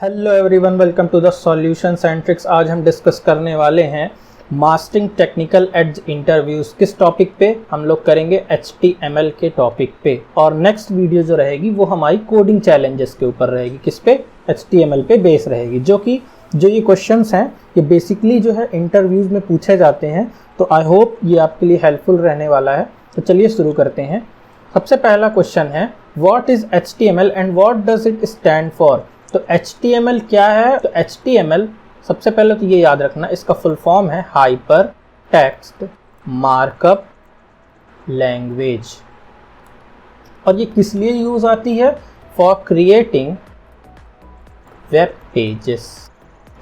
Hello everyone, welcome to the solutions and tricks. आज हम discuss करने वाले हैं मास्टरिंग टेक्निकल एड्स इंटरव्यूज़। किस टॉपिक पे? हम लोग करेंगे HTML के टॉपिक पे। और नेक्स्ट वीडियो जो रहेगी वो हमारी कोडिंग चैलेंजेस के ऊपर रहेगी। किस पे? HTML पे बेस रहेगी। जो ये क्वेश्चंस हैं ये बेसिकली जो है इंटरव्यूज़ में पूछे जाते हैं, तो आई होप ये आपके लिए हेल्पफुल रहने वाला है। तो चलिए शुरू करते हैं। सबसे पहला क्वेश्चन है, what is HTML and what does it stand for? तो HTML क्या है? तो HTML सबसे पहले तो ये याद रखना, इसका फुल फॉर्म है हाइपर टेक्स्ट मार्कअप लैंग्वेज। और ये किस लिए यूज आती है? For creating web pages.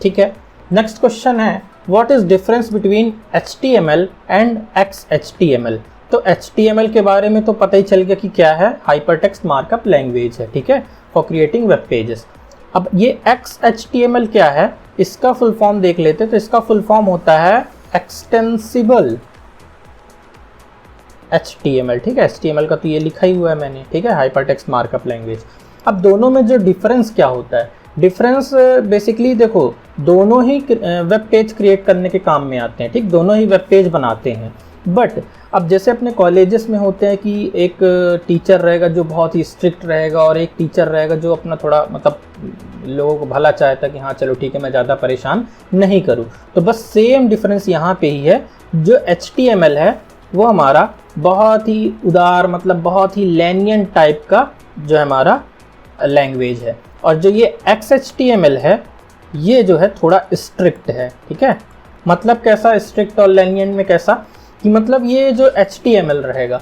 ठीक है। नेक्स्ट क्वेश्चन है, what is difference between HTML and XHTML? तो HTML के बारे में तो पता ही चल गया कि क्या है, हाइपर टेक्स्ट मार्कअप लैंग्वेज है। ठीक है, फॉर क्रिएटिंग वेब पेजेस। अब ये XHTML क्या है, इसका फुल फॉर्म देख लेते। तो इसका फुल फॉर्म होता है एक्सटेंसिबल HTML। ठीक है, HTML का तो ये लिखा ही हुआ है मैंने। ठीक है, हाइपर टेक्स्ट मार्कअप लैंग्वेज। अब दोनों में जो डिफरेंस क्या होता है? डिफरेंस बेसिकली देखो, दोनों ही वेब पेज क्रिएट करने के काम में आते हैं। ठीक, दोनों ही वेब पेज बनाते हैं। बट अब जैसे अपने कॉलेजेस में होते हैं कि एक टीचर रहेगा जो बहुत ही स्ट्रिक्ट रहेगा और एक टीचर रहेगा जो अपना थोड़ा मतलब लोगों को भला चाहता है कि हाँ चलो ठीक है, मैं ज़्यादा परेशान नहीं करूँ। तो बस सेम डिफरेंस यहाँ पे ही है। जो HTML है वो हमारा बहुत ही उदार, मतलब बहुत ही lenient टाइप का जो हमारा लैंग्वेज है। और जो ये XHTML है ये जो है थोड़ा स्ट्रिक्ट है। ठीक है, मतलब कैसा स्ट्रिक्ट और lenient में कैसा कि मतलब ये जो HTML रहेगा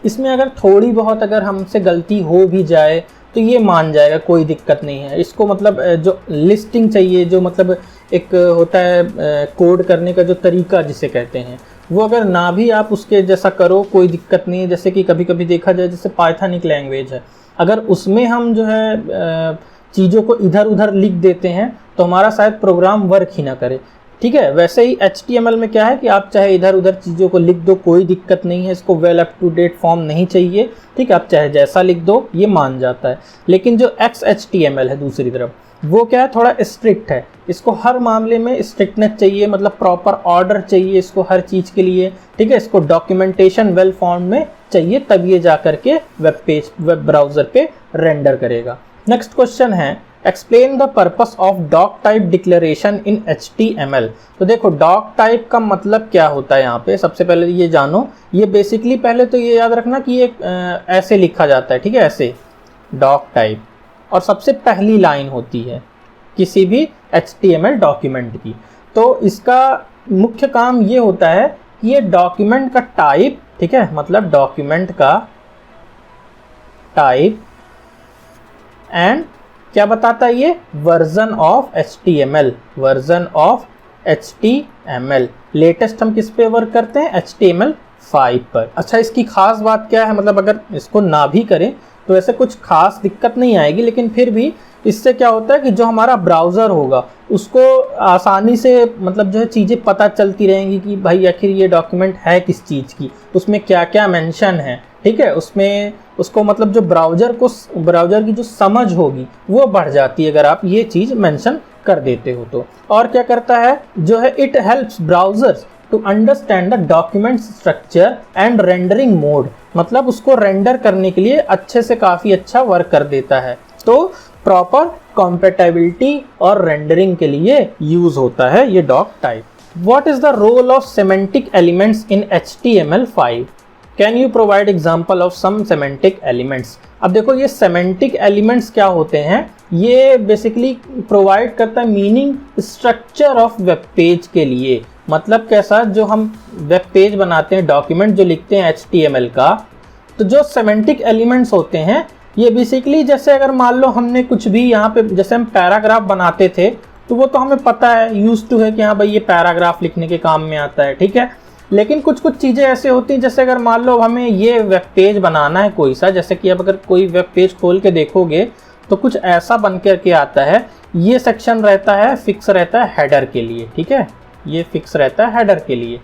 इसमें अगर थोड़ी बहुत अगर हमसे गलती हो भी जाए तो ये मान जाएगा, कोई दिक्कत नहीं है। इसको मतलब जो लिस्टिंग चाहिए, जो मतलब एक होता है कोड करने का जो तरीका जिसे कहते हैं, वो अगर ना भी आप उसके जैसा करो कोई दिक्कत नहीं है। जैसे कि कभी कभी देखा जाए, जैसे पाइथन एक लैंग्वेज है, अगर उसमें हम जो है चीज़ों को इधर उधर लिख देते हैं तो हमारा शायद प्रोग्राम वर्क ही ना करे। ठीक है, वैसे ही HTML में क्या है कि आप चाहे इधर उधर चीज़ों को लिख दो, कोई दिक्कत नहीं है। इसको well up to date form नहीं चाहिए। ठीक है, आप चाहे जैसा लिख दो ये मान जाता है। लेकिन जो XHTML है दूसरी तरफ, वो क्या है, थोड़ा स्ट्रिक्ट है। इसको हर मामले में स्ट्रिक्टनेस चाहिए, मतलब प्रॉपर ऑर्डर चाहिए इसको हर चीज़ के लिए। ठीक है, इसको डॉक्यूमेंटेशन वेल फॉर्म में चाहिए, तब ये जा करके वेब ब्राउज़र पे रेंडर करेगा। नेक्स्ट क्वेश्चन है, explain the purpose of doc type declaration in HTML। तो देखो, डॉक टाइप का मतलब क्या होता है यहाँ पे, सबसे पहले ये जानो। ये बेसिकली पहले तो ये याद रखना कि ये ऐसे लिखा जाता है। ठीक है, ऐसे डॉक टाइप, और सबसे पहली लाइन होती है किसी भी HTML डॉक्यूमेंट की। तो इसका मुख्य काम ये होता है कि ये डॉक्यूमेंट का टाइप, ठीक है, मतलब डॉक्यूमेंट का टाइप एंड क्या बताता है ये, version of HTML। Version of HTML latest हम किस पे वर्क करते हैं? HTML5 पर। अच्छा, इसकी खास बात क्या है? मतलब अगर इसको ना भी करें तो ऐसे कुछ खास दिक्कत नहीं आएगी, लेकिन फिर भी इससे क्या होता है कि जो हमारा ब्राउज़र होगा उसको आसानी से मतलब जो है चीज़ें पता चलती रहेंगी कि भाई आखिर ये डॉक्यूमेंट है किस चीज़ की, उसमें क्या क्या मेंशन है। ठीक है, उसमें उसको मतलब जो ब्राउज़र की जो समझ होगी वो बढ़ जाती है अगर आप ये चीज़ मेंशन कर देते हो तो। और क्या करता है जो है, it helps browsers to understand the document structure and rendering mode. मतलब उसको रेंडर करने के लिए अच्छे से काफ़ी अच्छा वर्क कर देता है। तो प्रॉपर कॉम्पेटेबिलिटी और रेंडरिंग के लिए यूज़ होता है ये doc type. What is the role of semantic elements in HTML5? Can you provide example of some semantic elements? अब देखो, ये सेमेंटिक एलिमेंट्स क्या होते हैं? ये बेसिकली प्रोवाइड करता है meaning structure of web page के लिए। मतलब कैसा, जो हम वेब पेज बनाते हैं, डॉक्यूमेंट जो लिखते हैं HTML का, तो जो सेमेंटिक एलिमेंट्स होते हैं ये बेसिकली, जैसे अगर मान लो हमने कुछ भी यहाँ पे, जैसे हम पैराग्राफ बनाते थे तो वो तो हमें पता है, यूज टू है कि हाँ भाई ये पैराग्राफ लिखने के काम में आता है। ठीक है, लेकिन कुछ कुछ चीज़ें ऐसे होती हैं, जैसे अगर मान लो हमें ये वेब पेज बनाना है कोई सा, जैसे कि अब अगर कोई वेब पेज खोल के देखोगे तो कुछ ऐसा बन करके आता है। ये सेक्शन रहता है, फिक्स रहता है हेडर के लिए। ठीक है, ये फिक्स रहता है हेडर के लिए।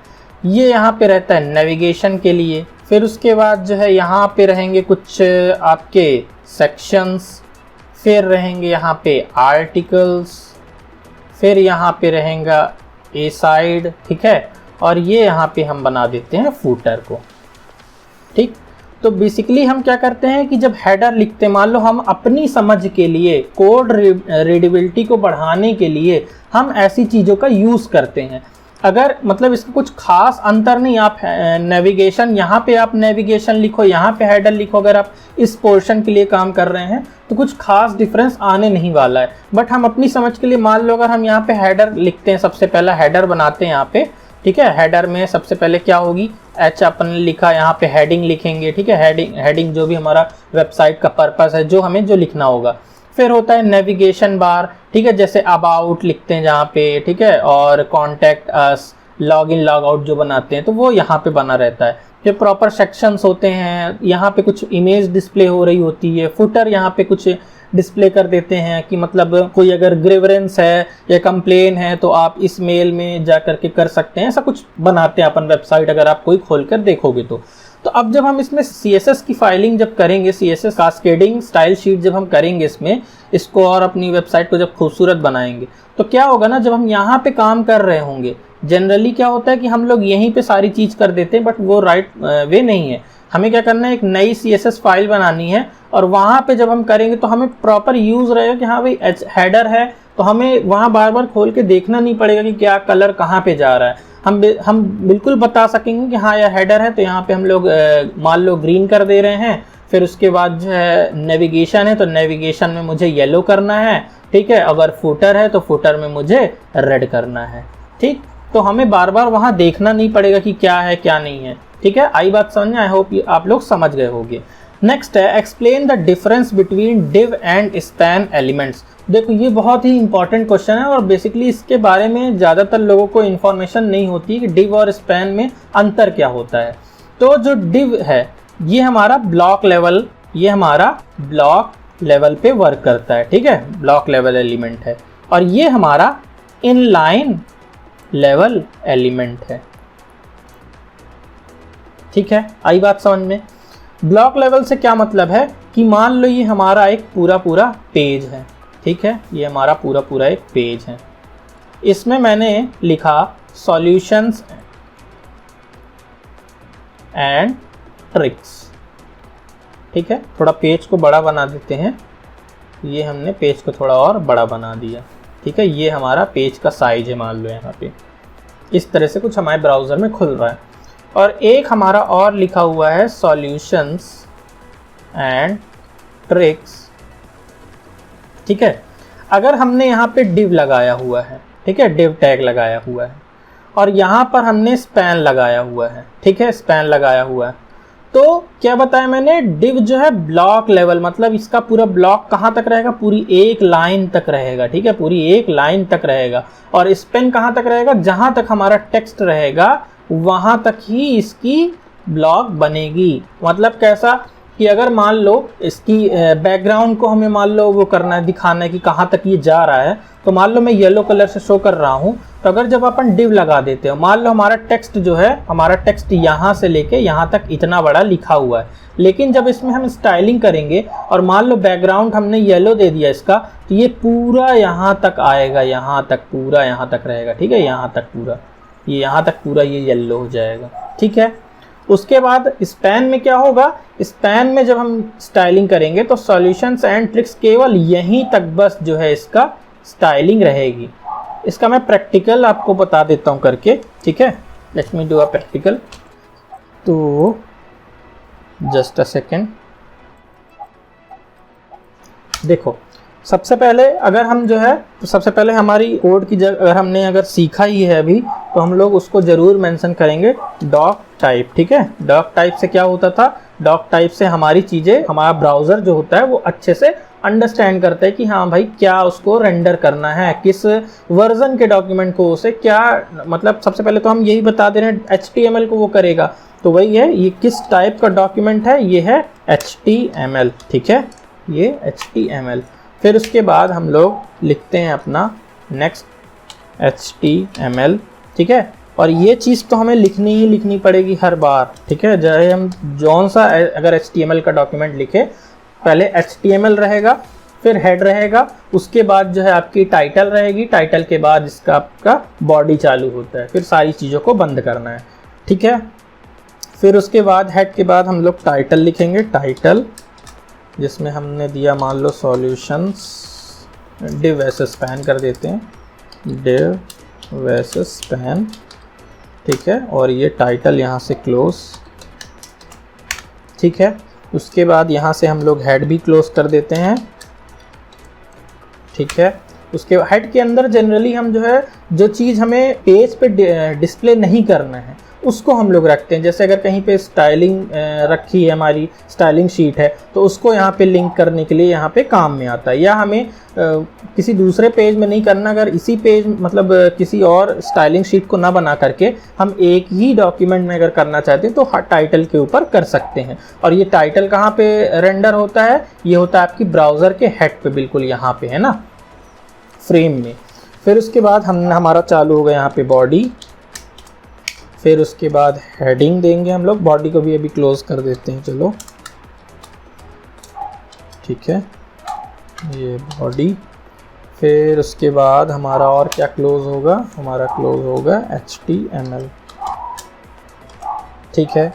ये यहाँ पे रहता है नेविगेशन के लिए। फिर उसके बाद जो है यहाँ पे रहेंगे कुछ आपके सेक्शंस, फिर रहेंगे यहाँ पे आर्टिकल्स, फिर यहाँ पे रहेगा ए साइड, ठीक है, और ये यहाँ पे हम बना देते हैं फूटर को, ठीक। तो बेसिकली हम क्या करते हैं कि जब हेडर लिखते हैं, मान लो हम अपनी समझ के लिए, कोड रीडेबिलिटी को बढ़ाने के लिए हम ऐसी चीज़ों का यूज़ करते हैं। अगर मतलब इसका कुछ खास अंतर नहीं, आप नेविगेशन, यहाँ पे आप नेविगेशन लिखो, यहाँ पे हेडर लिखो, अगर आप इस पोर्शन के लिए काम कर रहे हैं तो कुछ खास डिफरेंस आने नहीं वाला है। बट हम अपनी समझ के लिए, मान लो अगर हम यहाँ पे हेडर लिखते हैं, सबसे पहला हेडर बनाते हैं यहाँ पे, ठीक है। हेडर में सबसे पहले क्या होगी, एच अपन ने लिखा, यहाँ पे हेडिंग लिखेंगे, ठीक है। हेडिंग जो भी हमारा वेबसाइट का पर्पस है, जो हमें जो लिखना होगा। फिर होता है नेविगेशन बार, ठीक है, जैसे अबाउट लिखते हैं जहाँ पे, ठीक है, और contact us, log in log out जो बनाते हैं तो वो यहाँ पे बना रहता है। फिर प्रॉपर सेक्शंस होते हैं, यहाँ पे कुछ इमेज डिस्प्ले हो रही होती है। फुटर यहाँ पे कुछ डिस्प्ले कर देते हैं कि मतलब कोई अगर ग्रीवेंस है या कंप्लेन है तो आप इस मेल में जा करके कर सकते हैं, ऐसा कुछ बनाते हैं अपन वेबसाइट, अगर आप कोई खोल कर देखोगे तो अब जब हम इसमें CSS की फाइलिंग जब करेंगे, CSS कास्केडिंग स्टाइल शीट जब हम करेंगे इसको और अपनी वेबसाइट को जब खूबसूरत बनाएंगे, तो क्या होगा ना, जब हम यहाँ पे काम कर रहे होंगे, जनरली क्या होता है कि हम लोग यहीं पे सारी चीज़ कर देते हैं, बट वो राइट वे नहीं है। हमें क्या करना है, एक नई CSS फाइल बनानी है, और वहाँ पे जब हम करेंगे तो हमें प्रॉपर यूज़ रहेगा कि हाँ भाई हेडर है, तो हमें वहाँ बार बार खोल के देखना नहीं पड़ेगा कि क्या कलर कहाँ पे जा रहा है। हम बिल्कुल बता सकेंगे कि हाँ यह हेडर है, तो यहाँ पे हम लोग मान लो ग्रीन कर दे रहे हैं। फिर उसके बाद जो है नेविगेशन है, तो नेविगेशन में मुझे येलो करना है, ठीक है। अगर फुटर है तो फुटर में मुझे रेड करना है, ठीक। तो हमें बार बार वहाँ देखना नहीं पड़ेगा कि क्या है क्या नहीं है, ठीक है। आई बात समझ में? आई होप आप लोग समझ गए होंगे। नेक्स्ट है explain the difference between div and span elements. देखो ये बहुत ही इंपॉर्टेंट क्वेश्चन है, और बेसिकली इसके बारे में ज़्यादातर लोगों को इन्फॉर्मेशन नहीं होती कि डिव और स्पैन में अंतर क्या होता है। तो जो डिव है ये हमारा ब्लॉक लेवल पे वर्क करता है, ठीक है, ब्लॉक लेवल एलिमेंट है, और ये हमारा इनलाइन लेवल एलिमेंट है, ठीक है। आई बात समझ में? ब्लॉक लेवल से क्या मतलब है कि मान लो ये हमारा एक पूरा पेज है, ठीक है, ये हमारा पूरा एक पेज है। इसमें मैंने लिखा सॉल्यूशंस एंड ट्रिक्स, ठीक है। थोड़ा पेज को बड़ा बना देते हैं, ये हमने पेज को थोड़ा और बड़ा बना दिया, ठीक है। ये हमारा पेज का साइज है, मान लो यहाँ पे इस तरह से कुछ हमारे ब्राउज़र में खुल रहा है। और एक हमारा और लिखा हुआ है सॉल्यूशंस एंड ट्रिक्स, ठीक है। अगर हमने यहाँ पे डिव लगाया हुआ है, ठीक है, डिव टैग लगाया हुआ है, और यहाँ पर हमने स्पैन लगाया हुआ है, ठीक है, स्पैन लगाया हुआ है, तो क्या बताया मैंने, डिव जो है ब्लॉक लेवल, मतलब इसका पूरा ब्लॉक कहाँ तक रहेगा, पूरी एक लाइन तक रहेगा, ठीक है, पूरी एक लाइन तक रहेगा। और स्पैन कहाँ तक रहेगा, जहाँ तक हमारा टेक्स्ट रहेगा वहाँ तक ही इसकी ब्लॉक बनेगी। मतलब कैसा कि अगर मान लो इसकी बैकग्राउंड को हमें मान लो वो करना है, दिखाना है कि कहाँ तक ये जा रहा है, तो मान लो मैं येलो कलर से शो कर रहा हूँ, तो अगर जब अपन डिव लगा देते हो, मान लो हमारा टेक्स्ट जो है, हमारा टेक्स्ट यहाँ से लेके यहाँ तक इतना बड़ा लिखा हुआ है, लेकिन जब इसमें हम स्टाइलिंग करेंगे और मान लो बैकग्राउंड हमने येलो दे दिया इसका, तो ये पूरा यहाँ तक आएगा, यहाँ तक पूरा यहाँ तक रहेगा, ठीक है, यहाँ तक पूरा, ये यहाँ तक पूरा ये येलो हो जाएगा, ठीक है। उसके बाद स्पैन में क्या होगा, स्पैन में जब हम स्टाइलिंग करेंगे तो सॉल्यूशंस एंड ट्रिक्स केवल यहीं तक बस जो है इसका स्टाइलिंग रहेगी। इसका मैं प्रैक्टिकल आपको बता देता हूँ करके, ठीक है। Let me do a practical. तो जस्ट अ सेकेंड, देखो सबसे पहले अगर हम जो है, तो सबसे पहले हमारी कोड की जगह अगर हमने अगर सीखा ही है अभी, तो हम लोग उसको ज़रूर मेंशन करेंगे डॉक टाइप, ठीक है। डॉक टाइप से क्या होता था, डॉक टाइप से हमारी चीज़ें, हमारा ब्राउज़र जो होता है वो अच्छे से अंडरस्टैंड करता है कि हाँ भाई क्या उसको रेंडर करना है, किस वर्जन के डॉक्यूमेंट को उसे क्या, मतलब सबसे पहले तो हम यही बता दे रहे हैं HTML को वो करेगा, तो वही है, ये किस टाइप का डॉक्यूमेंट है, ये है HTML, ठीक है, ये HTML। फिर उसके बाद हम लोग लिखते हैं अपना नेक्स्ट HTML, ठीक है। और ये चीज़ तो हमें लिखनी ही लिखनी पड़ेगी हर बार, ठीक है, चाहे हम जौन सा अगर HTML का डॉक्यूमेंट लिखे, पहले HTML रहेगा, फिर हेड रहेगा, उसके बाद जो है आपकी टाइटल रहेगी, टाइटल के बाद इसका आपका बॉडी चालू होता है, फिर सारी चीज़ों को बंद करना है, ठीक है। फिर उसके बाद हेड के बाद हम लोग टाइटल लिखेंगे, टाइटल जिसमें हमने दिया मान लो सॉल्यूशंस डिव एस स्पैन कर देते हैं, डिव एस स्पैन, ठीक है। और ये टाइटल यहाँ से क्लोज, ठीक है। उसके बाद यहाँ से हम लोग हेड भी क्लोज कर देते हैं, ठीक है। उसके हेड के अंदर जनरली हम जो है जो चीज़ हमें पेज पे डिस्प्ले नहीं करना है उसको हम लोग रखते हैं। जैसे अगर कहीं पे स्टाइलिंग रखी है, हमारी स्टाइलिंग शीट है, तो उसको यहाँ पे लिंक करने के लिए यहाँ पे काम में आता है। या हमें किसी दूसरे पेज में नहीं करना, अगर इसी पेज मतलब किसी और स्टाइलिंग शीट को ना बना करके हम एक ही डॉक्यूमेंट में अगर करना चाहते हैं तो टाइटल के ऊपर कर सकते हैं। और ये टाइटल कहाँ पे रेंडर होता है, ये होता है आपकी ब्राउज़र के हेड पे, बिल्कुल यहाँ पे है ना, फ्रेम में। फिर उसके बाद हमारा चालू होगा यहाँ पे बॉडी, फिर उसके बाद हेडिंग देंगे हम लोग, बॉडी को भी अभी क्लोज कर देते हैं, चलो ठीक है, ये बॉडी। फिर उसके बाद हमारा और क्या क्लोज होगा, हमारा क्लोज होगा HTML, ठीक है,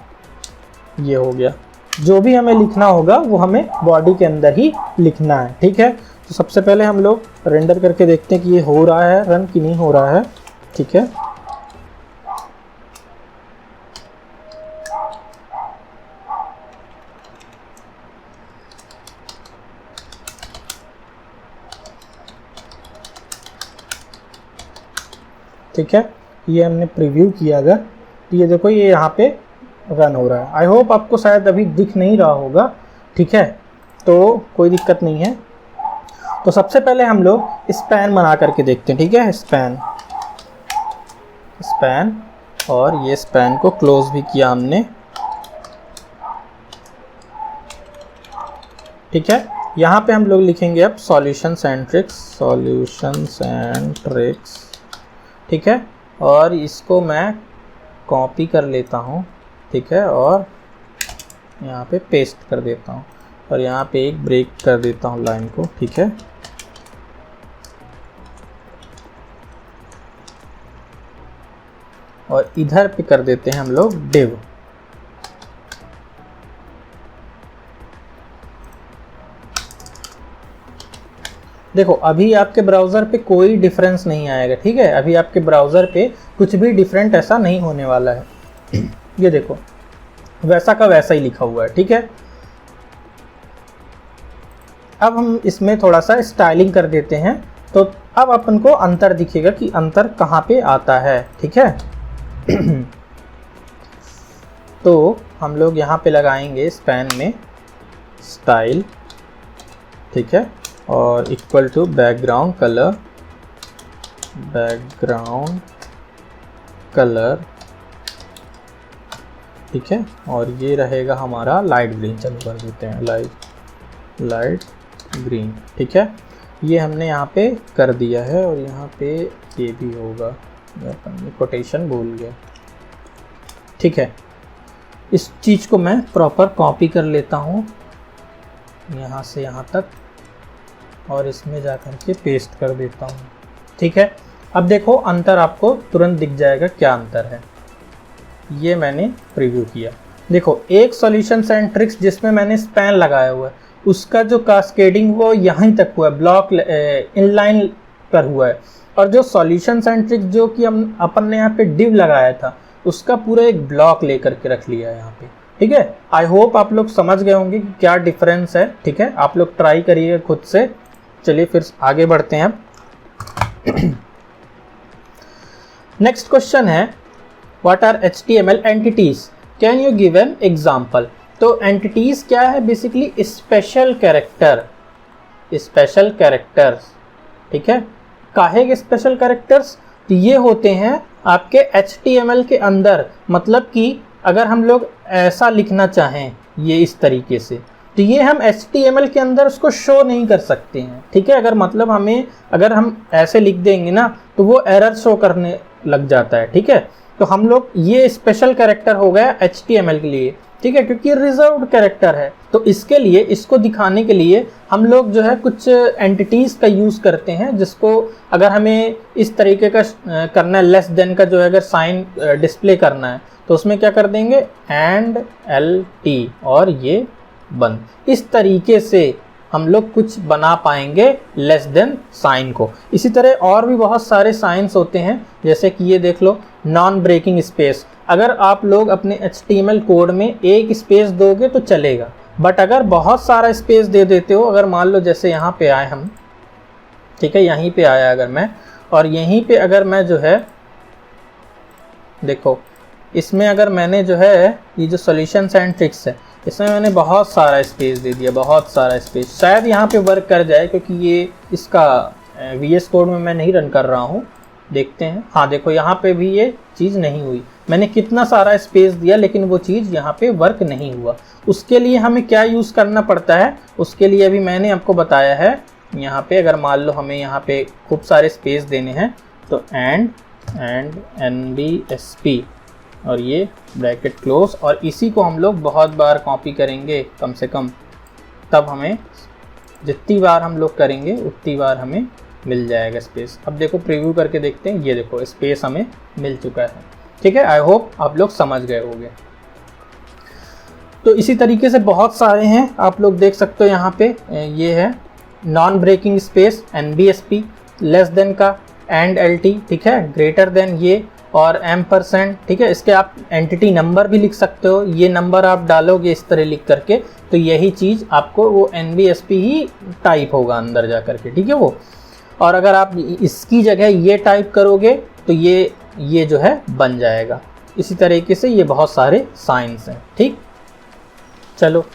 ये हो गया। जो भी हमें लिखना होगा वो हमें बॉडी के अंदर ही लिखना है, ठीक है। तो सबसे पहले हम लोग रेंडर करके देखते हैं कि ये हो रहा है रन कि नहीं हो रहा है, ठीक है। ठीक है, ये हमने प्रीव्यू किया अगर, तो ये देखो ये यहाँ पे रन हो रहा है। आई होप आपको शायद अभी दिख नहीं रहा होगा, ठीक है, तो कोई दिक्कत नहीं है। तो सबसे पहले हम लोग स्पैन बना करके देखते हैं, ठीक है, स्पैन, और ये स्पैन को क्लोज भी किया हमने, ठीक है। यहाँ पे हम लोग लिखेंगे अब सॉल्यूशंस एंड ट्रिक्स, ठीक है। और इसको मैं कॉपी कर लेता हूँ, ठीक है, और यहाँ पे पेस्ट कर देता हूँ, और यहाँ पे एक ब्रेक कर देता हूँ लाइन को, ठीक है। और इधर पे कर देते हैं हम लोग डिव, देखो अभी आपके ब्राउज़र पे कोई डिफरेंस नहीं आएगा, ठीक है। अभी आपके ब्राउज़र पे कुछ भी डिफरेंट ऐसा नहीं होने वाला है। ये देखो वैसा का वैसा ही लिखा हुआ है, ठीक है। अब हम इसमें थोड़ा सा स्टाइलिंग कर देते हैं, तो अब अपन को अंतर दिखेगा कि अंतर कहाँ पे आता है, ठीक है। तो हम लोग यहाँ पे लगाएंगे स्पैन में स्टाइल, ठीक है, और इक्वल टू बैकग्राउंड कलर, ठीक है। और ये रहेगा हमारा लाइट ग्रीन, चलो कर देते हैं लाइट ग्रीन, ठीक है। ये हमने यहाँ पे कर दिया है, और यहाँ पे ये भी होगा, अपन कोटेशन भूल गया, ठीक है। इस चीज़ को मैं प्रॉपर कॉपी कर लेता हूँ यहाँ से यहाँ तक, और इसमें जा कर के पेस्ट कर देता हूँ, ठीक है। अब देखो अंतर आपको तुरंत दिख जाएगा, क्या अंतर है। ये मैंने प्रीव्यू किया, देखो एक सॉल्यूशंस एंड ट्रिक्स जिसमें मैंने स्पैन लगाया हुआ है, उसका जो कास्केडिंग वो यहाँ तक हुआ है, ब्लॉक इनलाइन पर हुआ है। और जो सॉल्यूशंस एंड ट्रिक्स जो कि अपन ने यहाँ पे डिव लगाया था, उसका पूरा एक ब्लॉक लेकर के रख लिया है यहाँ पे, ठीक है। आई होप आप लोग समझ गए होंगे कि क्या डिफरेंस है, ठीक है। आप लोग ट्राई करिए खुद से। चलिए फिर आगे बढ़ते हैं। नेक्स्ट क्वेश्चन है, what are HTML entities, can you give an example. तो एंटिटीज क्या है, बेसिकली स्पेशल कैरेक्टर्स, ठीक है। काहे के स्पेशल कैरेक्टर्स, तो ये होते हैं आपके HTML के अंदर, मतलब कि अगर हम लोग ऐसा लिखना चाहें ये इस तरीके से, तो ये हम HTML के अंदर उसको शो नहीं कर सकते हैं, ठीक है। अगर मतलब हमें अगर हम ऐसे लिख देंगे ना तो वो एरर शो करने लग जाता है, ठीक है। तो हम लोग ये स्पेशल कैरेक्टर हो गया HTML के लिए। ठीक है, क्योंकि रिजर्व्ड कैरेक्टर है। तो इसके लिए, इसको दिखाने के लिए हम लोग जो है कुछ एंटिटीज का यूज करते हैं, जिसको अगर हमें इस तरीके का करना है, लेस देन का जो है अगर साइन डिस्प्ले करना है तो उसमें क्या कर देंगे, एंड LT और ये बंद। इस तरीके से हम लोग कुछ बना पाएंगे लेस देन साइन को। इसी तरह और भी बहुत सारे साइंस होते हैं, जैसे कि ये देख लो, नॉन ब्रेकिंग स्पेस। अगर आप लोग अपने HTML कोड में एक स्पेस दोगे तो चलेगा, बट अगर बहुत सारा स्पेस दे देते हो, अगर मान लो जैसे यहाँ पे आए हम, ठीक है, यहीं पे आया अगर मैं, और यहीं पे अगर मैं जो है, देखो इसमें अगर मैंने जो है ये जो सॉल्यूशंस एंड ट्रिक्स है, इसमें मैंने बहुत सारा स्पेस दे दिया, बहुत सारा स्पेस। शायद यहाँ पे वर्क कर जाए, क्योंकि ये इसका VS कोड में मैं नहीं रन कर रहा हूँ। देखते हैं, हाँ देखो यहाँ पे भी ये चीज़ नहीं हुई। मैंने कितना सारा स्पेस दिया लेकिन वो चीज़ यहाँ पे वर्क नहीं हुआ। उसके लिए हमें क्या यूज़ करना पड़ता है, उसके लिए अभी मैंने आपको बताया है। यहाँ पे अगर मान लो हमें यहाँ पे खूब सारे स्पेस देने हैं तो एंड NBSP और ये ब्रैकेट क्लोज, और इसी को हम लोग बहुत बार कॉपी करेंगे कम से कम, तब हमें जितनी बार हम लोग करेंगे उतनी बार हमें मिल जाएगा स्पेस। अब देखो प्रीव्यू करके देखते हैं, ये देखो स्पेस हमें मिल चुका है। ठीक है, आई होप आप लोग समझ गए होंगे। तो इसी तरीके से बहुत सारे हैं, आप लोग देख सकते हो यहाँ पे ये है non breaking space NBSP, less than का एंड LT, ठीक है, ग्रेटर देन ये और %, ठीक है। इसके आप एंटिटी नंबर भी लिख सकते हो, ये नंबर आप डालोगे इस तरह लिख करके तो यही चीज़ आपको वो NBSP ही टाइप होगा अंदर जा करके, ठीक है वो। और अगर आप इसकी जगह ये टाइप करोगे तो ये जो है बन जाएगा। इसी तरीके से ये बहुत सारे साइंस हैं, ठीक। चलो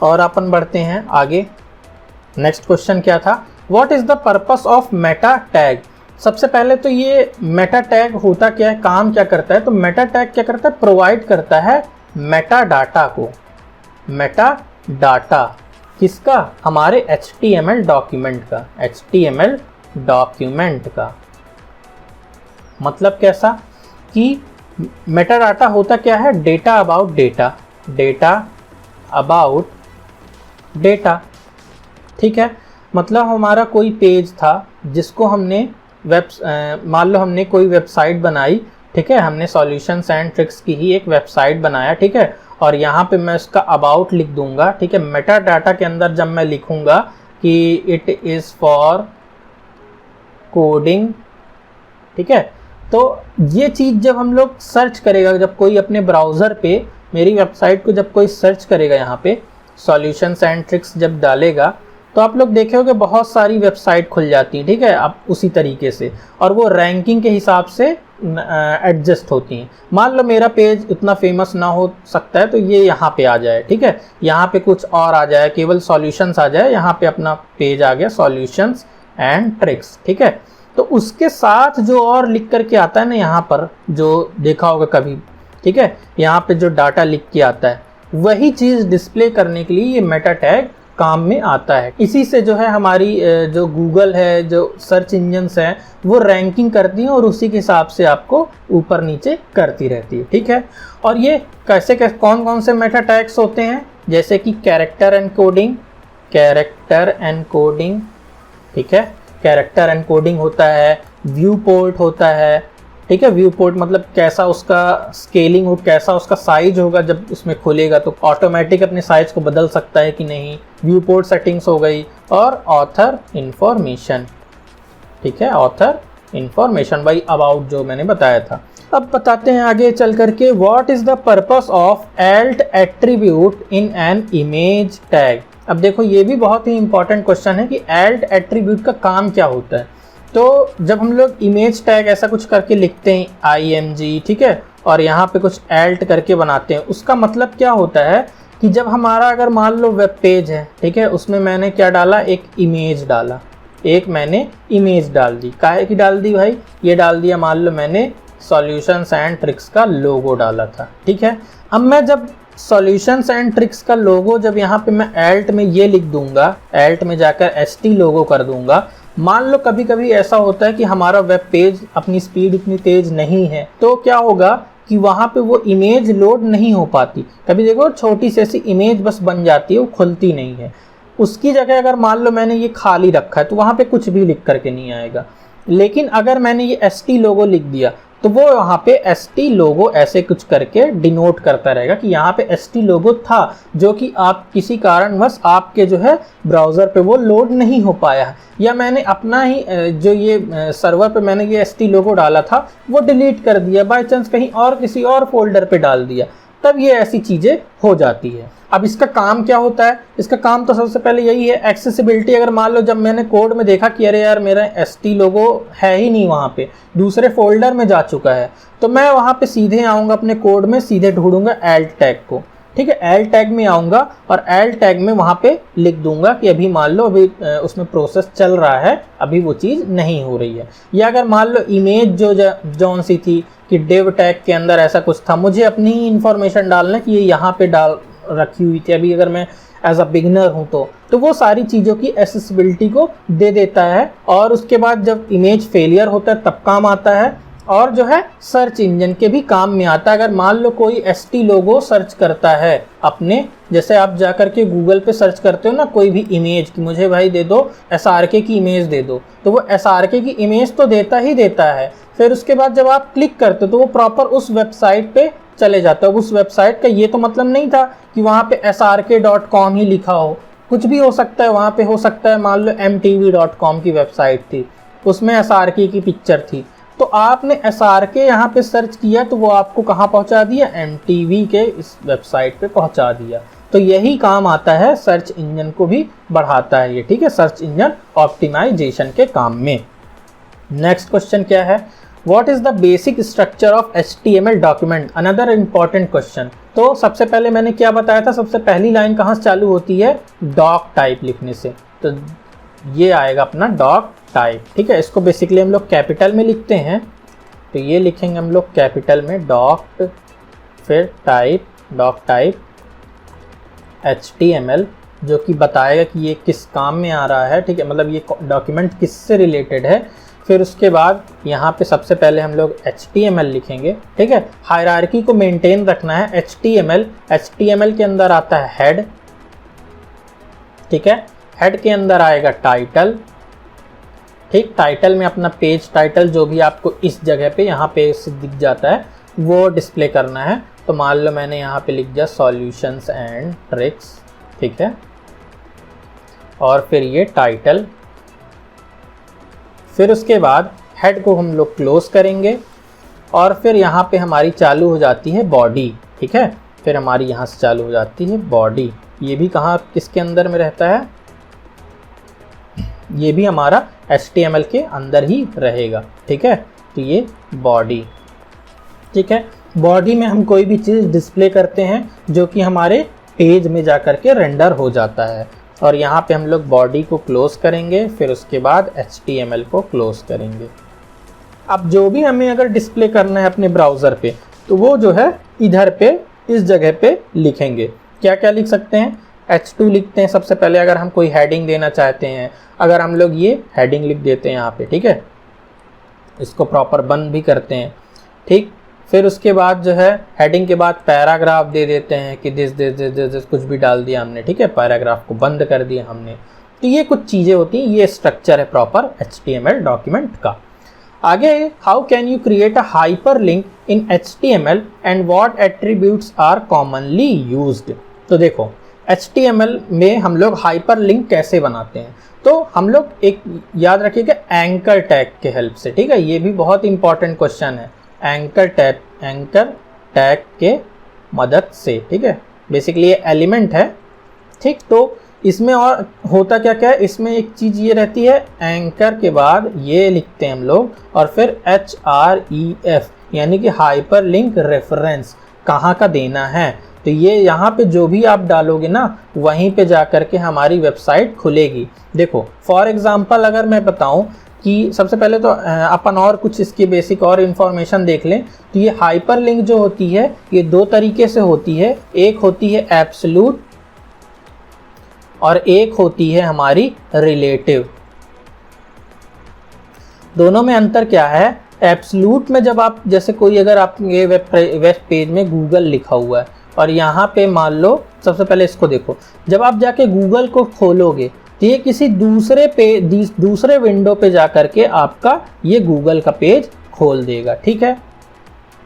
और अपन बढ़ते हैं आगे। नेक्स्ट क्वेश्चन क्या था, what is the purpose of Meta tag. सबसे पहले तो ये मेटा टैग होता क्या है, काम क्या करता है, तो मेटा टैग क्या करता है, प्रोवाइड करता है मेटा डाटा को। मेटा डाटा किसका, हमारे HTML डॉक्यूमेंट का, HTML डॉक्यूमेंट का। मतलब कैसा कि मेटा डाटा होता क्या है, data about data, data about data, ठीक है। मतलब हमारा कोई पेज था जिसको हमने मान लो हमने कोई वेबसाइट बनाई, ठीक है, हमने सॉल्यूशंस एंड ट्रिक्स की ही एक वेबसाइट बनाया, ठीक है, और यहाँ पे मैं उसका अबाउट लिख दूंगा, ठीक है। मेटा डाटा के अंदर जब मैं लिखूंगा कि इट इज़ फॉर कोडिंग, ठीक है, तो ये चीज़ जब हम लोग सर्च करेगा, जब कोई अपने ब्राउज़र पे मेरी वेबसाइट को जब कोई सर्च करेगा, यहाँ पे सॉल्यूशंस एंड ट्रिक्स जब डालेगा तो आप लोग देखेंगे बहुत सारी वेबसाइट खुल जाती हैं, ठीक है, आप उसी तरीके से, और वो रैंकिंग के हिसाब से एडजस्ट होती हैं। मान लो मेरा पेज इतना फेमस ना हो सकता है तो ये यहाँ पे आ जाए, ठीक है, यहाँ पे कुछ और आ जाए, केवल सॉल्यूशंस आ जाए, यहाँ पे अपना पेज आ गया सॉल्यूशंस एंड ट्रिक्स, ठीक है। तो उसके साथ जो और लिख करके आता है ना, यहाँ पर जो देखा होगा कभी, ठीक है, यहाँ पे जो डाटा लिख के आता है वही चीज़ डिस्प्ले करने के लिए ये मेटा टैग काम में आता है। इसी से जो है हमारी जो गूगल है, जो सर्च इंजन्स हैं, वो रैंकिंग करती हैं और उसी के हिसाब से आपको ऊपर नीचे करती रहती है, ठीक है। और ये कैसे कौन कौन से मेटा टैग्स होते हैं, जैसे कि कैरेक्टर एनकोडिंग, कैरेक्टर एनकोडिंग, ठीक है, कैरेक्टर एनकोडिंग होता है, व्यू पोर्ट होता है, ठीक है। व्यू पोर्ट मतलब कैसा उसका स्केलिंग हो, कैसा उसका साइज होगा, जब उसमें खुलेगा तो ऑटोमेटिक अपने साइज को बदल सकता है कि नहीं, व्यू पोर्ट सेटिंग्स हो गई। और ऑथर इंफॉर्मेशन, ठीक है, ऑथर इंफॉर्मेशन भाई अबाउट जो मैंने बताया था। अब बताते हैं आगे चल करके, what is the purpose of alt attribute in an image tag. अब देखो ये भी बहुत ही इंपॉर्टेंट क्वेश्चन है कि alt एट्रीब्यूट का काम क्या होता है। तो जब हम लोग इमेज टैग ऐसा कुछ करके लिखते हैं IMG, ठीक है, और यहाँ पे कुछ alt करके बनाते हैं, उसका मतलब क्या होता है कि जब हमारा अगर मान लो वेब पेज है, ठीक है, उसमें मैंने क्या डाला, एक इमेज डाला, एक मैंने इमेज डाल दी, काहे की डाल दी भाई, ये डाल दिया, मान लो मैंने सॉल्यूशंस एंड ट्रिक्स का लोगो डाला था, ठीक है। अब मैं जब सॉल्यूशंस एंड ट्रिक्स का लोगो जब यहाँ पे मैं alt में ये लिख दूंगा, alt में जाकर ST लोगो कर दूंगा, मान लो कभी कभी ऐसा होता है कि हमारा वेब पेज अपनी स्पीड इतनी तेज नहीं है, तो क्या होगा कि वहाँ पे वो इमेज लोड नहीं हो पाती। कभी देखो छोटी सी ऐसी इमेज बस बन जाती है, वो खुलती नहीं है। उसकी जगह अगर मान लो मैंने ये खाली रखा है तो वहाँ पे कुछ भी लिख करके नहीं आएगा। लेकिन अगर मैंने ये ST लोगो लिख दिया तो वो वहाँ पे ST लोगो ऐसे कुछ करके डिनोट करता रहेगा कि यहाँ पे ST लोगो था, जो कि आप किसी कारणवश आपके जो है ब्राउज़र पे वो लोड नहीं हो पाया है, या मैंने अपना ही जो ये सर्वर पे मैंने ये ST लोगो डाला था वो डिलीट कर दिया, बाय चांस कहीं और किसी और फोल्डर पे डाल दिया, तब ये ऐसी चीज़ें हो जाती है। अब इसका काम क्या होता है? इसका काम तो सबसे पहले यही है एक्सेसिबिलिटी। अगर मान लो जब मैंने कोड में देखा कि अरे यार मेरा ST लोगो है ही नहीं, वहाँ पे दूसरे फोल्डर में जा चुका है, तो मैं वहाँ पे सीधे आऊँगा अपने कोड में, सीधे ढूंढूंगा एल्ट टैग को, ठीक है। एल्ट टैग में आऊँगा और एल्ट टैग में वहाँ पे लिख दूंगा कि अभी मान लो अभी उसमें प्रोसेस चल रहा है, अभी वो चीज़ नहीं हो रही है। या अगर मान लो इमेज जौन सी थी कि डिव टैग के अंदर ऐसा कुछ था, मुझे अपनी ही इंफॉर्मेशन डालना कि ये यहाँ पे डाल रखी हुई थी, अभी अगर मैं एज अ बिगनर हूँ तो वो सारी चीज़ों की एक्सेसिबिलिटी को दे देता है। और उसके बाद जब इमेज फेलियर होता है तब काम आता है, और जो है सर्च इंजन के भी काम में आता है। अगर मान लो कोई ST लोगो सर्च करता है अपने, जैसे आप जा कर के गूगल पे सर्च करते हो ना कोई भी इमेज कि मुझे भाई दे दो SRK की इमेज दे दो, तो वो SRK की इमेज तो देता ही देता है। फिर उसके बाद जब आप क्लिक करते हो तो वो प्रॉपर उस वेबसाइट पे चले जाता है। उस वेबसाइट का ये तो मतलब नहीं था कि वहाँ पे srk.com ही लिखा हो, कुछ भी हो सकता है। वहाँ पे हो सकता है मान लो mtv.com की वेबसाइट थी, उसमें SRK की पिक्चर थी, तो आपने SRK यहाँ पे सर्च किया तो वो आपको कहाँ पहुँचा दिया? MTV के इस वेबसाइट पे पहुँचा दिया। तो यही काम आता है, सर्च इंजन को भी बढ़ाता है ये, ठीक है, सर्च इंजन ऑप्टिमाइजेशन के काम में। नेक्स्ट क्वेश्चन क्या है? What is the basic structure of HTML document? Another important question। तो सबसे पहले मैंने क्या बताया था, सबसे पहली लाइन कहाँ से चालू होती है? डॉक टाइप लिखने से। तो ये आएगा अपना डॉक टाइप, ठीक है। इसको बेसिकली हम लोग कैपिटल में लिखते हैं, तो ये लिखेंगे हम लोग कैपिटल में डॉक, फिर टाइप, डॉक टाइप HTML, जो कि बताएगा कि ये किस काम में आ रहा है, ठीक है, मतलब ये डॉक्यूमेंट किससे रिलेटेड है। फिर उसके बाद यहाँ पे सबसे पहले हम लोग HTML लिखेंगे, ठीक है। हायरार्की को मेंटेन रखना है। HTML के अंदर आता है हेड, ठीक है। हेड के अंदर आएगा टाइटल, ठीक। टाइटल में अपना पेज टाइटल जो भी आपको इस जगह पे यहाँ पे दिख जाता है वो डिस्प्ले करना है। तो मान लो मैंने यहाँ पे लिख दिया सॉल्यूशंस एंड ट्रिक्स, ठीक है, और फिर ये टाइटल। फिर उसके बाद हेड को हम लोग क्लोज करेंगे और फिर यहाँ पे हमारी चालू हो जाती है बॉडी, ठीक है। फिर हमारी यहाँ से चालू हो जाती है बॉडी। ये भी कहाँ किसके अंदर में रहता है? ये भी हमारा HTML के अंदर ही रहेगा, ठीक है। तो ये बॉडी, ठीक है। बॉडी में हम कोई भी चीज़ डिस्प्ले करते हैं जो कि हमारे पेज में जा कर के रेंडर हो जाता है। और यहाँ पे हम लोग बॉडी को क्लोज करेंगे, फिर उसके बाद HTML को क्लोज करेंगे। अब जो भी हमें अगर डिस्प्ले करना है अपने ब्राउज़र पे, तो वो जो है इधर पे इस जगह पे लिखेंगे। क्या क्या लिख सकते हैं? H2 लिखते हैं सबसे पहले, अगर हम कोई हेडिंग देना चाहते हैं। अगर हम लोग ये हेडिंग लिख देते हैं यहाँ पे, ठीक है, इसको प्रॉपर बंद भी करते हैं, ठीक। फिर उसके बाद जो है हेडिंग के बाद पैराग्राफ दे देते हैं कि दिस कुछ भी डाल दिया हमने, ठीक है, पैराग्राफ को बंद कर दिया हमने। तो ये कुछ चीज़ें होती हैं, ये स्ट्रक्चर है प्रॉपर HTML डॉक्यूमेंट का। आगे, how can you create a hyperlink in HTML and what attributes are commonly used. तो देखो HTML में हम लोग हाइपर लिंक कैसे बनाते हैं, तो हम लोग एक याद रखिएगा एंकर टैग के हेल्प से, ठीक है। ये भी बहुत इंपॉर्टेंट क्वेश्चन है, एंकर टैग के मदद से, ठीक है। बेसिकली ये एलिमेंट है, ठीक। तो इसमें और होता क्या क्या है, इसमें एक चीज़ ये रहती है, एंकर के बाद ये लिखते हैं हम लोग और फिर HREF यानी कि हाइपर लिंक रेफरेंस कहाँ का देना है। तो ये यहाँ पे जो भी आप डालोगे ना वहीं पे जा कर के हमारी वेबसाइट खुलेगी। देखो फॉर एग्जांपल अगर मैं बताऊं कि सबसे पहले तो अपन और कुछ इसकी बेसिक और इन्फॉर्मेशन देख लें, तो ये हाइपर लिंक जो होती है ये दो तरीके से होती है। एक होती है एब्सोल्यूट और एक होती है हमारी रिलेटिव। दोनों में अंतर क्या है? एब्सलूट में जब आप जैसे कोई अगर आप ये वेब पेज में गूगल लिखा हुआ है और यहाँ पे मान लो सबसे पहले इसको देखो, जब आप जाके गूगल को खोलोगे तो ये किसी दूसरे विंडो पे जा करके आपका ये गूगल का पेज खोल देगा, ठीक है।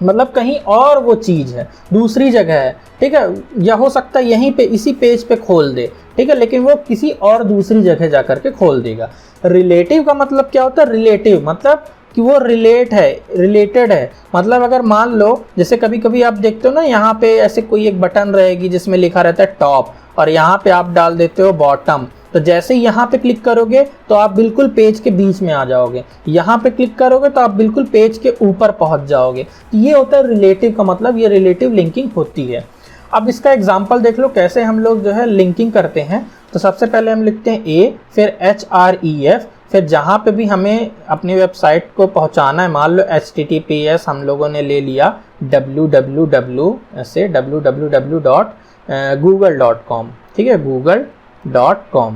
मतलब कहीं और वो चीज़ है, दूसरी जगह है, ठीक है, या हो सकता है यहीं पे इसी पेज पे खोल दे, ठीक है, लेकिन वो किसी और दूसरी जगह जा करके खोल देगा। रिलेटिव का मतलब क्या होता है? रिलेटिव मतलब कि वो रिलेटेड है। मतलब अगर मान लो जैसे कभी कभी आप देखते हो ना, यहाँ पे ऐसे कोई एक बटन रहेगी जिसमें लिखा रहता है टॉप और यहाँ पे आप डाल देते हो बॉटम, तो जैसे ही यहाँ पे क्लिक करोगे तो आप बिल्कुल पेज के बीच में आ जाओगे, यहाँ पे क्लिक करोगे तो आप बिल्कुल पेज के ऊपर पहुँच जाओगे। तो ये होता है रिलेटिव का मतलब, ये रिलेटिव लिंकिंग होती है। अब इसका एग्जाम्पल देख लो कैसे हम लोग जो है लिंकिंग करते हैं। तो सबसे पहले हम लिखते हैं ए, फिर HREF, फिर जहाँ पे भी हमें अपनी वेबसाइट को पहुँचाना है, मान लो HTTPS हम लोगों ने ले लिया www ऐसे www.google.com, ठीक है, google.com,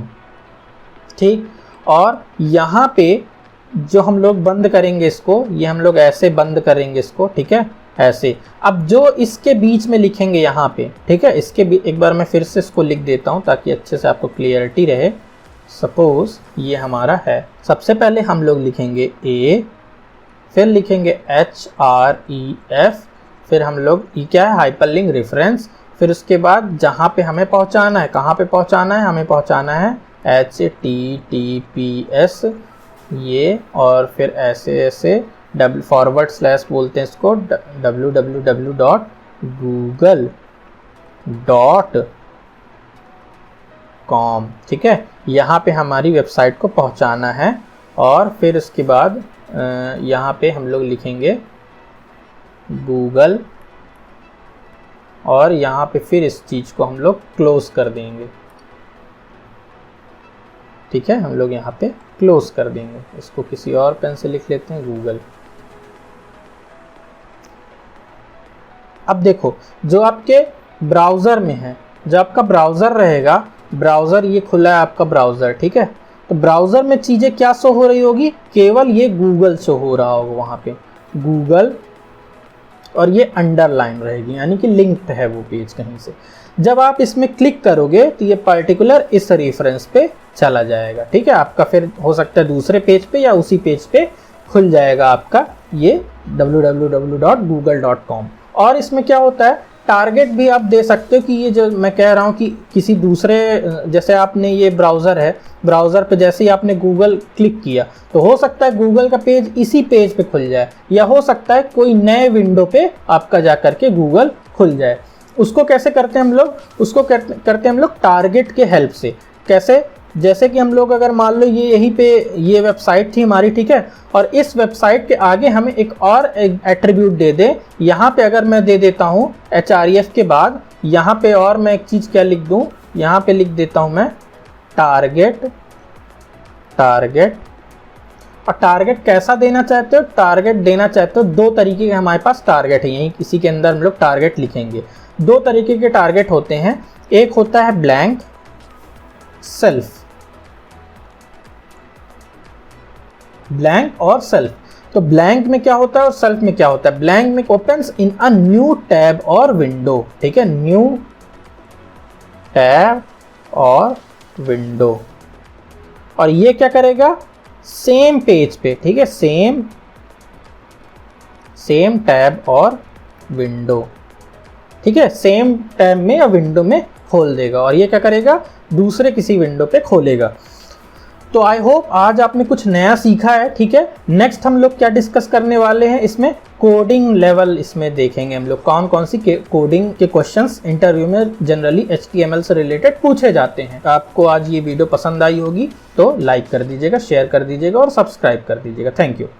ठीक। और यहाँ पे जो हम लोग बंद करेंगे इसको, ये हम लोग ऐसे बंद करेंगे इसको, ठीक है, ऐसे। अब जो इसके बीच में लिखेंगे यहाँ पे, ठीक है, इसके भी एक बार मैं फिर से इसको लिख देता हूँ ताकि अच्छे से आपको क्लियरिटी रहे। सपोज ये हमारा है, सबसे पहले हम लोग लिखेंगे ए, फिर लिखेंगे HREF, फिर हम लोग ये क्या है, हाइपरलिंक रेफरेंस, फिर उसके बाद जहाँ पे हमें पहुँचाना है, कहाँ पे पहुँचाना है, हमें पहुँचाना है HTTPS ये, और फिर ऐसे / बोलते हैं इसको www.google.com, ठीक है। यहाँ पे हमारी वेबसाइट को पहुँचाना है और फिर उसके बाद यहाँ पे हम लोग लिखेंगे गूगल और यहाँ पे फिर इस चीज़ को हम लोग क्लोज कर देंगे, ठीक है, हम लोग यहाँ पे क्लोज कर देंगे। इसको किसी और पेन से लिख लेते हैं, गूगल। अब देखो जो आपके ब्राउज़र में है, जो आपका ब्राउज़र रहेगा, ब्राउज़र ये खुला है आपका ब्राउज़र, ठीक है, तो ब्राउज़र में चीज़ें क्या शो हो रही होगी, केवल ये गूगल शो हो रहा होगा वहाँ पे, गूगल, और ये अंडरलाइन रहेगी, यानी कि लिंक्ड है वो पेज कहीं से। जब आप इसमें क्लिक करोगे तो ये पर्टिकुलर इस रेफरेंस पे चला जाएगा, ठीक है। आपका फिर हो सकता है दूसरे पेज पे या उसी पेज पे खुल जाएगा आपका ये www.google.com। और इसमें क्या होता है, टारगेट भी आप दे सकते हो कि ये जो मैं कह रहा हूँ कि किसी दूसरे, जैसे आपने ये ब्राउज़र है, ब्राउज़र पे जैसे ही आपने गूगल क्लिक किया तो हो सकता है गूगल का पेज इसी पेज पे खुल जाए, या हो सकता है कोई नए विंडो पे आपका जा करके गूगल खुल जाए। उसको कैसे करते हैं हम लोग, उसको करते हैं हम लोग टारगेट के हेल्प से। कैसे, जैसे कि हम लोग अगर मान लो ये यहीं पे ये वेबसाइट थी हमारी, ठीक है, और इस वेबसाइट के आगे हमें एक और एट्रीब्यूट दे दे। यहाँ पे अगर मैं दे देता हूँ HREF के बाद यहाँ पे और मैं एक चीज़ क्या लिख दूँ, यहाँ पे लिख देता हूँ मैं टारगेट। और टारगेट कैसा देना चाहते हो, टारगेट देना चाहते हो दो तरीके के हमारे पास टारगेट है, यहीं किसी के अंदर हम लोग टारगेट लिखेंगे। दो तरीके के टारगेट होते हैं, एक होता है ब्लैंक सेल्फ, ब्लैंक और सेल्फ। तो ब्लैंक में क्या होता है और सेल्फ में क्या होता है, ब्लैंक में opens in a new tab और विंडो, ठीक है, न्यू टैब और विंडो। और ये क्या करेगा, सेम पेज पे, ठीक है, सेम टैब और विंडो, ठीक है, सेम टैब में या विंडो में खोल देगा। और ये क्या करेगा, दूसरे किसी विंडो पे खोलेगा। तो आई होप आज आपने कुछ नया सीखा है, ठीक है। नेक्स्ट हम लोग क्या डिस्कस करने वाले हैं, इसमें कोडिंग लेवल इसमें देखेंगे हम लोग, कौन कौन सी कोडिंग के क्वेश्चंस इंटरव्यू में जनरली HTML से रिलेटेड पूछे जाते हैं। आपको आज ये वीडियो पसंद आई होगी तो लाइक कर दीजिएगा, शेयर कर दीजिएगा और सब्सक्राइब कर दीजिएगा। Thank you.